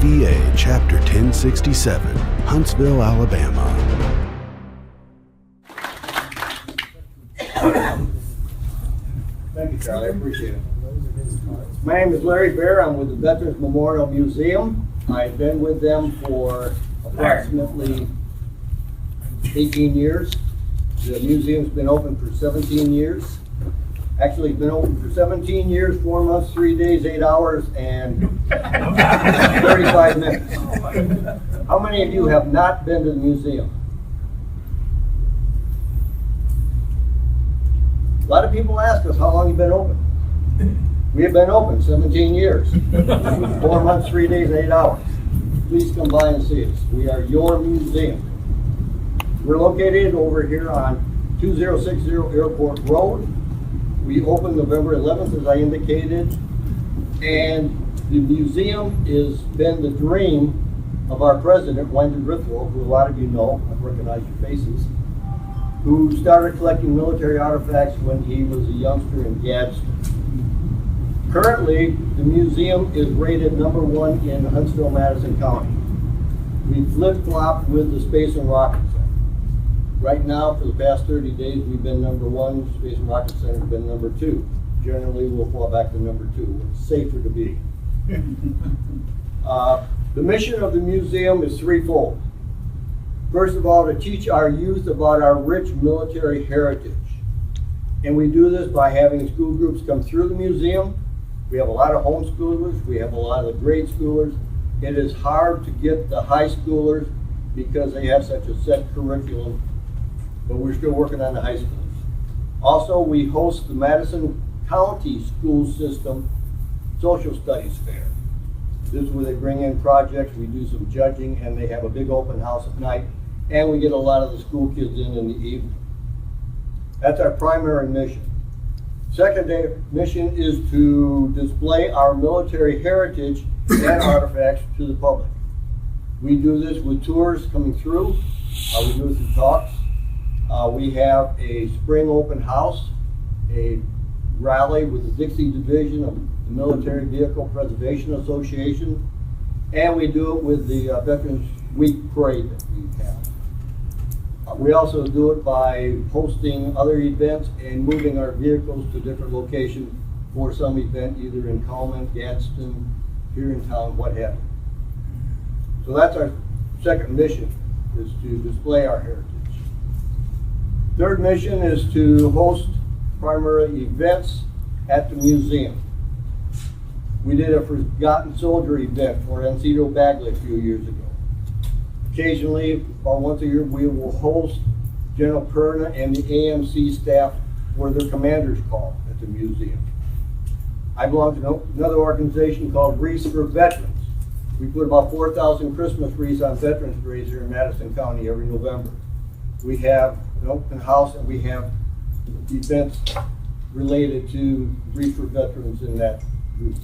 PA Chapter 1067, Huntsville, Alabama. Thank you, Charlie. I appreciate it. My name is Larry Baer. I'm with the Veterans Memorial Museum. I've been with them for approximately 18 years. The museum's been open for 17 years. Actually, it's been open for 17 years, 4 months, 3 days, 8 hours, and 35 minutes. How many of you have not been to the museum? A lot of people ask us how long you've been open. We have been open 17 years, 4 months, 3 days, 8 hours. Please come by and see us. We are your museum. We're located over here on 2060 Airport Road. We opened November 11th, as I indicated, and the museum has been the dream of our president, Wyndham Rithwell, who a lot of you know, I recognize your faces, who started collecting military artifacts when he was a youngster in Gadsden. Currently, the museum is rated #1 in Huntsville, Madison County. We flip-flopped with the Space and Rocket Center. Right now, for the past 30 days, we've been #1. Space and Rocket Center has been #2. Generally, we'll fall back to #2. It's safer to be. The mission of the museum is threefold. First of all, to teach our youth about our rich military heritage. And we do this by having school groups come through the museum. We have a lot of homeschoolers. We have a lot of grade schoolers. It is hard to get the high schoolers because they have such a set curriculum, but we're still working on the high schoolers. Also, we host the Madison County School System Social Studies Fair. This is where they bring in projects, we do some judging, and they have a big open house at night, and we get a lot of the school kids in the evening. That's our primary mission. Secondary mission is to display our military heritage and artifacts to the public. We do this with tours coming through, we do it through talks. We have a spring open house, a rally with the Dixie Division of the Military Vehicle Preservation Association, and we do it with the Veterans Week Parade that we have. We also do it by hosting other events and moving our vehicles to different locations for some event, either in Coleman, Gadsden, here in town, what have you. So that's our second mission, is to display our heritage. Third mission is to host primary events at the museum. We did a Forgotten Soldier event for Encito Bagley a few years ago. Occasionally, about once a year, we will host General Perna and the AMC staff for their commander's call at the museum. I belong to another organization called Wreaths for Veterans. We put about 4,000 Christmas wreaths on Veterans Days here in Madison County every November. We have an open house and we have events related to Wreaths for Veterans in that group.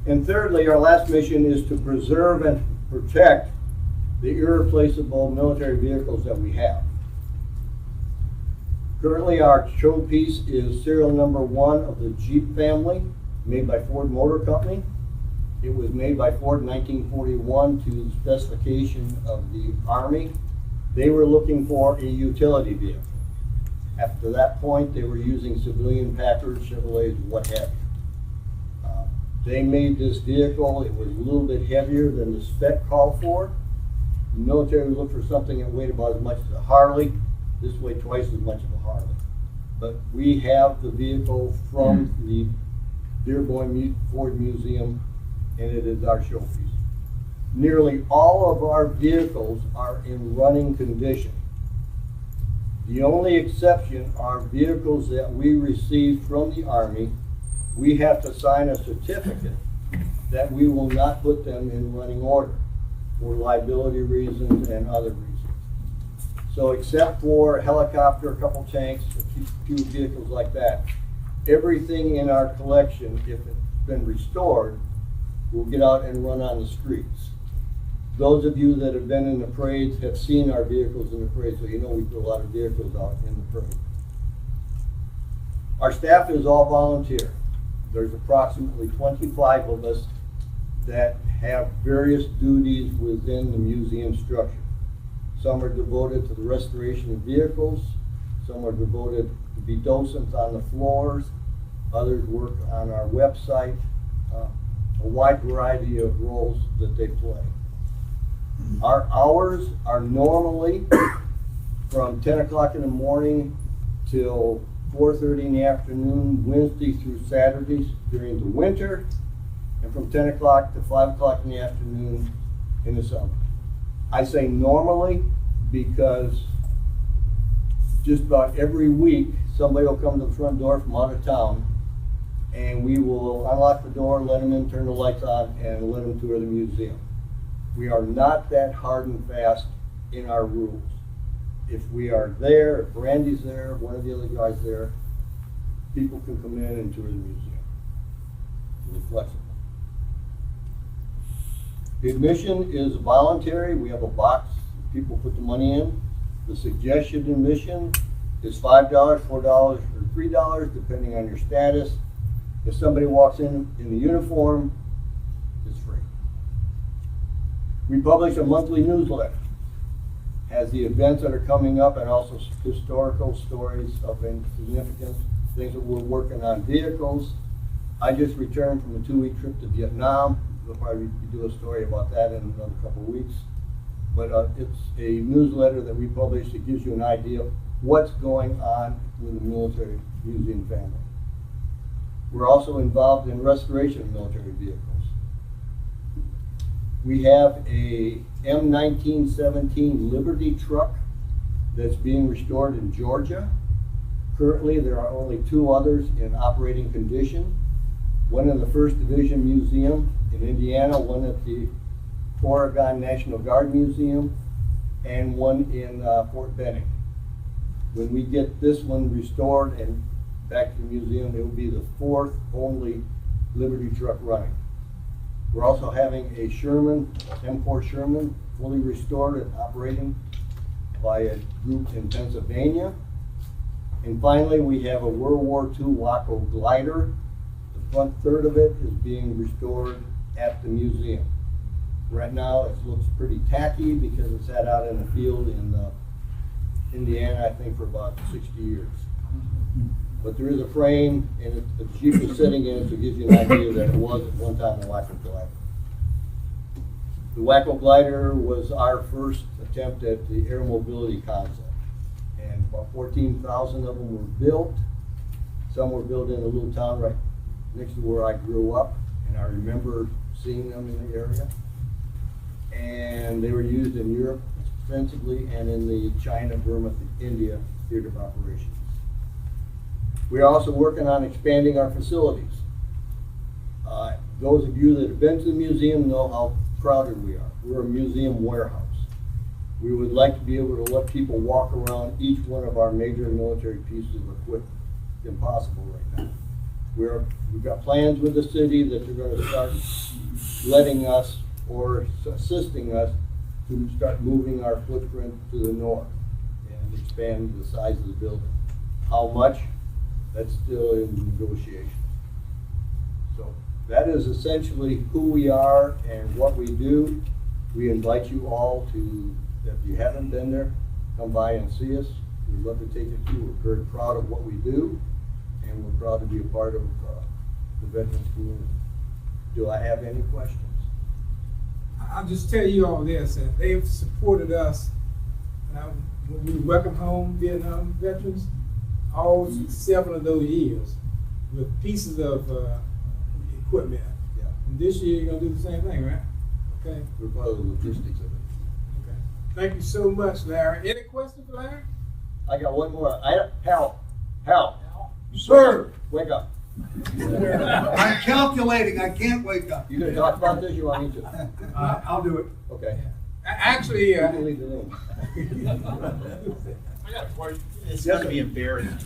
And thirdly, our last mission is to preserve and protect the irreplaceable military vehicles that we have. Currently, our showpiece is serial #1 of the Jeep family, made by Ford Motor Company. It was made by Ford in 1941 to the specification of the Army. They were looking for a utility vehicle. After that point, they were using civilian Packards, Chevrolets, what have you. They made this vehicle. It was a little bit heavier than the spec called for. The military looked for something that weighed about as much as a Harley. This weighed twice as much as a Harley. But we have the vehicle from the Dearborn Ford Museum, and it is our showpiece. Nearly all of our vehicles are in running condition. The only exception are vehicles that we received from the Army. We have to sign a certificate that we will not put them in running order for liability reasons and other reasons. So except for a helicopter, a couple tanks, a few vehicles like that, everything in our collection, if it's been restored, will get out and run on the streets. Those of you that have been in the parades have seen our vehicles in the parade, so you know we put a lot of vehicles out in the parade. Our staff is all volunteer. There's approximately 25 of us that have various duties within the museum structure. Some are devoted to the restoration of vehicles, some are devoted to be docents on the floors, others work on our website, a wide variety of roles that they play. Our hours are normally from 10 o'clock in the morning till 4:30 in the afternoon, Wednesday through Saturdays during the winter, and from 10 o'clock to 5 o'clock in the afternoon in the summer. I say normally because just about every week, somebody will come to the front door from out of town, and we will unlock the door, let them in, turn the lights on, and let them tour the museum. We are not that hard and fast in our rules. If we are there, if Randy's there, one of the other guys there, people can come in and tour the museum. We're flexible. The admission is voluntary. We have a box people put the money in. The suggested admission is $5, $4, or $3, depending on your status. If somebody walks in the uniform, it's free. We publish a monthly newsletter. Has the events that are coming up and also historical stories of significance, things that we're working on, vehicles. I just returned from a 2-week trip to Vietnam. We'll probably do a story about that in another couple of weeks. But it's a newsletter that we publish that gives you an idea of what's going on with the military museum family. We're also involved in restoration of military vehicles. We have a M1917 Liberty truck that's being restored in Georgia. Currently, there are only 2 others in operating condition. One in the 1st Division Museum in Indiana, one at the Oregon National Guard Museum, and one in Fort Benning. When we get this one restored and back to the museum, it will be the 4th only Liberty truck running. We're also having a Sherman, M4 Sherman, fully restored and operating by a group in Pennsylvania. And finally, we have a World War II Waco glider. The front third of it is being restored at the museum. Right now, it looks pretty tacky because it's sat out in the field in Indiana, I think, for about 60 years. But there is a frame, and the Jeep is sitting in it, so it gives you an idea that it was at one time a Waco glider. The Waco glider was our first attempt at the air mobility concept. And about 14,000 of them were built. Some were built in a little town right next to where I grew up, and I remember seeing them in the area. And they were used in Europe extensively and in the China, Burma, India theater of operations. We're also working on expanding our facilities. Those of you that have been to the museum know how crowded we are. We're a museum warehouse. We would like to be able to let people walk around each one of our major military pieces of equipment. It's impossible right now. We've got plans with the city that they're going to start letting us or assisting us to start moving our footprint to the north and expand the size of the building. How much? That's still in negotiation. So that is essentially who we are and what we do. We invite you all to, if you haven't been there, come by and see us. We'd love to take you through. We're very proud of what we do, and we're proud to be a part of the veterans community. Do I have any questions? I'll just tell you all this, that they've supported us when we welcome home Vietnam veterans, all 7 of those years with pieces of equipment. Yeah. And this year you're going to do the same thing, right? Okay. We're part of the logistics of it. Okay. Thank you so much, Larry. Any questions for Larry? I got one more. Hal. Sir, Wake up. I'm calculating. I can't wake up. You gonna talk about this? You want me to? I'll do it. Okay. Actually, You can leave the room. I got a question. It's Yes, going to be embarrassing.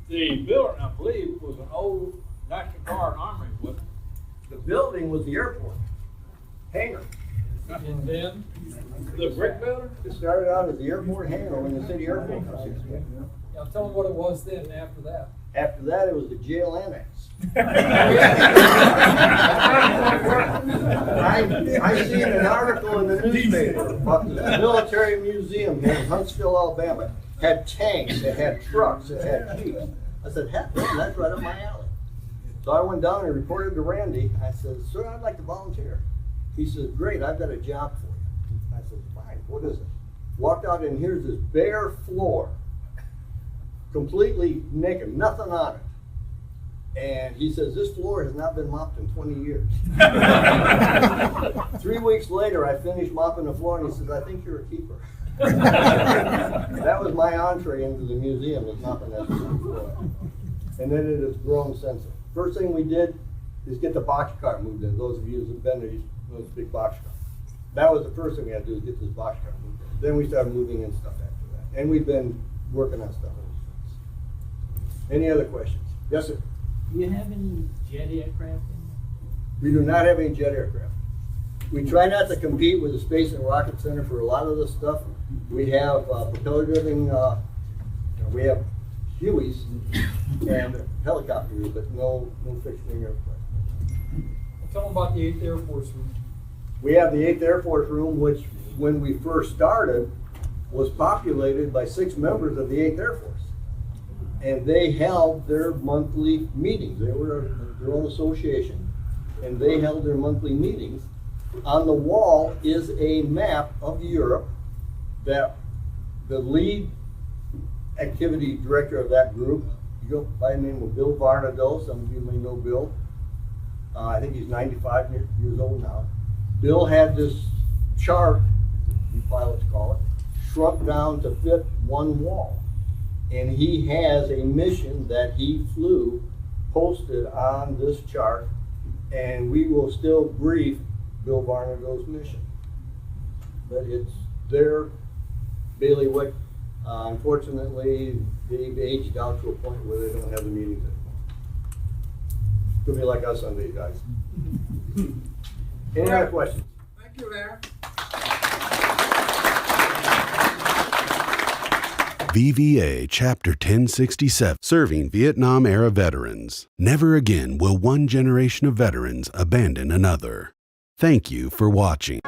The building, I believe, was an old National Guard Army, wasn't The building was the airport hangar. it? And then the brick building? It started out as the airport hangar when the city airport was here. Now tell them what it was then and after that. After that, it was the jail annex. I seen an article in the newspaper about the military museum in Huntsville, Alabama. Had tanks, it had trucks, it had jeeps. I said, heck, man, that's right up my alley. So I went down and reported to Randy. I said, sir, I'd like to volunteer. He says, great, I've got a job for you. I said, fine, what is it? Walked out and here's this bare floor, completely naked, nothing on it. And he says, this floor has not been mopped in 20 years. 3 weeks later, I finished mopping the floor and he says, I think you're a keeper. That was my entree into the museum, was mopping that floor. And then it has grown since then. First thing we did is get the box cart moved in. Those of you who've been there, you know this big box cart. That was the first thing we had to do, is get this box cart moved in. Then we started moving in stuff after that. And we've been working on stuff ever since. Any other questions? Yes, sir. Do you have any jet aircraft in We do not have any jet aircraft. We try not to compete with the Space and Rocket Center for a lot of this stuff. We have propeller-driven, we have Hueys and helicopters, but no fixed-wing aircraft. Tell them about the 8th Air Force Room. We have the 8th Air Force Room, which when we first started was populated by 6 members of the 8th Air Force. And they held their monthly meetings. They were their own association, and they held their monthly meetings. On the wall is a map of Europe that the lead activity director of that group, you go by the name of Bill Varnado. Some of you may know Bill. I think he's 95 years old now. Bill had this chart, you pilots call it, shrunk down to fit one wall. And he has a mission that he flew posted on this chart, and we will still brief Bill Varnado's mission. But it's their bailiwick. Unfortunately, they've aged out to a point where they don't have the meetings anymore. Could be like us Sunday, guys. Any other questions? Thank you, Larry. VVA Chapter 1067, Serving Vietnam-Era Veterans. Never again will one generation of veterans abandon another. Thank you for watching.